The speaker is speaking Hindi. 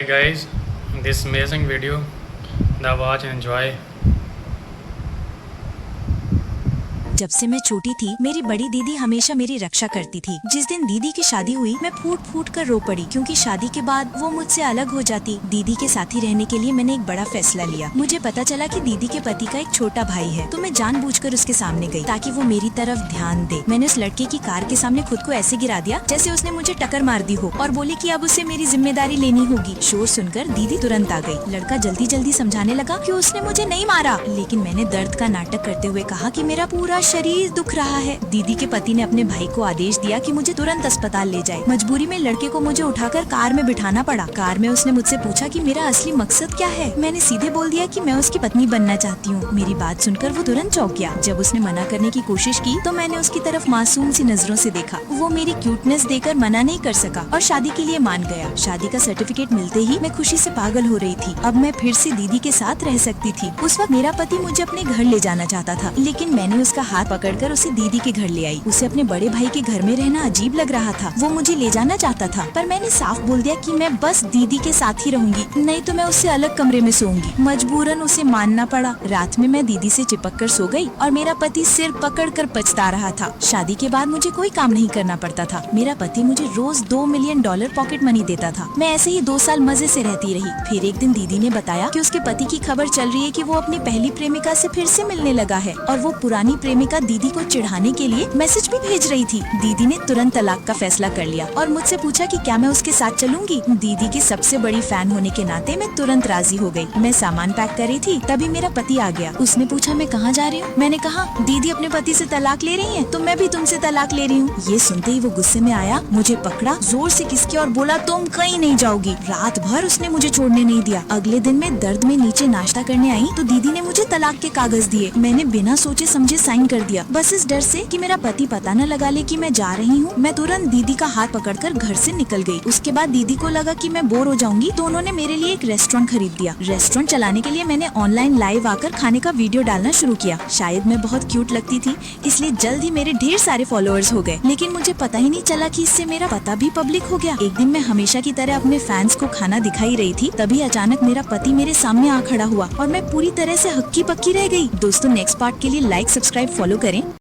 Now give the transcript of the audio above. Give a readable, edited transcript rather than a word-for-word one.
Hey guys, this amazing video, the watch and enjoy. जब से मैं छोटी थी मेरी बड़ी दीदी हमेशा मेरी रक्षा करती थी। जिस दिन दीदी की शादी हुई मैं फूट फूट कर रो पड़ी क्योंकि शादी के बाद वो मुझसे अलग हो जाती। दीदी के साथ ही रहने के लिए मैंने एक बड़ा फैसला लिया। मुझे पता चला कि दीदी के पति का एक छोटा भाई है, तो मैं जानबूझकर उसके सामने गई ताकि वो मेरी तरफ ध्यान दे। मैंने उस लड़के की कार के सामने खुद को ऐसे गिरा दिया जैसे उसने मुझे टक्कर मार दी हो और बोली कि अब उसे मेरी जिम्मेदारी लेनी होगी। शोर सुनकर दीदी तुरंत आ गई। लड़का जल्दी जल्दी समझाने लगा कि उसने मुझे नहीं मारा, लेकिन मैंने दर्द का नाटक करते हुए कहा कि मेरा पूरा शरीर दुख रहा है। दीदी के पति ने अपने भाई को आदेश दिया कि मुझे तुरंत अस्पताल ले जाए। मजबूरी में लड़के को मुझे उठाकर कार में बिठाना पड़ा। कार में उसने मुझसे पूछा कि मेरा असली मकसद क्या है। मैंने सीधे बोल दिया कि मैं उसकी पत्नी बनना चाहती हूँ। मेरी बात सुनकर वो तुरंत चौंक गया। जब उसने मना करने की कोशिश की तो मैंने उसकी तरफ मासूम सी नजरों से देखा। वो मेरी क्यूटनेस देखकर मना नहीं कर सका और शादी के लिए मान गया। शादी का सर्टिफिकेट मिलते ही मैं खुशी से पागल हो रही थी। अब मैं फिर से दीदी के साथ रह सकती थी। उस वक्त मेरा पति मुझे अपने घर ले जाना चाहता था, लेकिन मैंने उसका हाथ पकड़कर उसे दीदी के घर ले आई। उसे अपने बड़े भाई के घर में रहना अजीब लग रहा था। वो मुझे ले जाना चाहता था, पर मैंने साफ बोल दिया कि मैं बस दीदी के साथ ही रहूंगी, नहीं तो मैं उससे अलग कमरे में सोऊंगी। मजबूरन उसे मानना पड़ा। रात में मैं दीदी से चिपक कर सो गई और मेरा पति सिर पकड़ कर पछता रहा था। शादी के बाद मुझे कोई काम नहीं करना पड़ता था। मेरा पति मुझे रोज $2 मिलियन पॉकेट मनी देता था। मैं ऐसे ही 2 साल मजे से रहती रही। फिर एक दिन दीदी ने बताया कि उसके पति की खबर चल रही है कि वो अपनी पहली प्रेमिका से फिर से मिलने लगा है और वो पुरानी प्रेमिका दीदी को चिढ़ाने के लिए मैसेज भी भेज रही थी। दीदी ने तुरंत तलाक का फैसला कर लिया और मुझसे पूछा कि क्या मैं उसके साथ चलूंगी। दीदी की सबसे बड़ी फैन होने के नाते मैं तुरंत राजी हो गई। मैं सामान पैक कर रही थी, तभी मेरा पति आ गया। उसने पूछा मैं कहाँ जा रही हूँ। मैंने कहा दीदी अपने पति से तलाक ले रही है, तो मैं भी तुमसे तलाक ले रही हूँ। ये सुनते ही वो गुस्से में आया, मुझे पकड़ा, जोर से किसके और बोला तुम कहीं नहीं जाओगी। रात भर उसने मुझे छोड़ने नहीं दिया। अगले दिन मैं दर्द में नीचे नाश्ता करने आई तो दीदी ने मुझे तलाक के कागज दिए। मैंने बिना सोचे समझे साइन कर दिया, बस इस डर से कि मेरा पति पता न लगा ले कि मैं जा रही हूँ। मैं तुरंत दीदी का हाथ पकड़कर घर से निकल गई। उसके बाद दीदी को लगा कि मैं बोर हो जाऊंगी, तो उन्होंने मेरे लिए एक रेस्टोरेंट खरीद दिया। रेस्टोरेंट चलाने के लिए मैंने ऑनलाइन लाइव आकर खाने का वीडियो डालना शुरू किया। शायद मैं बहुत क्यूट लगती थी, इसलिए जल्द ही मेरे ढेर सारे फॉलोअर्स हो गए, लेकिन मुझे पता ही नहीं चला कि इससे मेरा पता भी पब्लिक हो गया। एक दिन मैं हमेशा की तरह अपने फैंस को खाना दिखाई रही थी, तभी अचानक मेरा पति मेरे सामने आ खड़ा हुआ और मैं पूरी तरह से हक्की पक्की रह गई। दोस्तों नेक्स्ट पार्ट के लिए लाइक, सब्सक्राइब, फॉलो करें।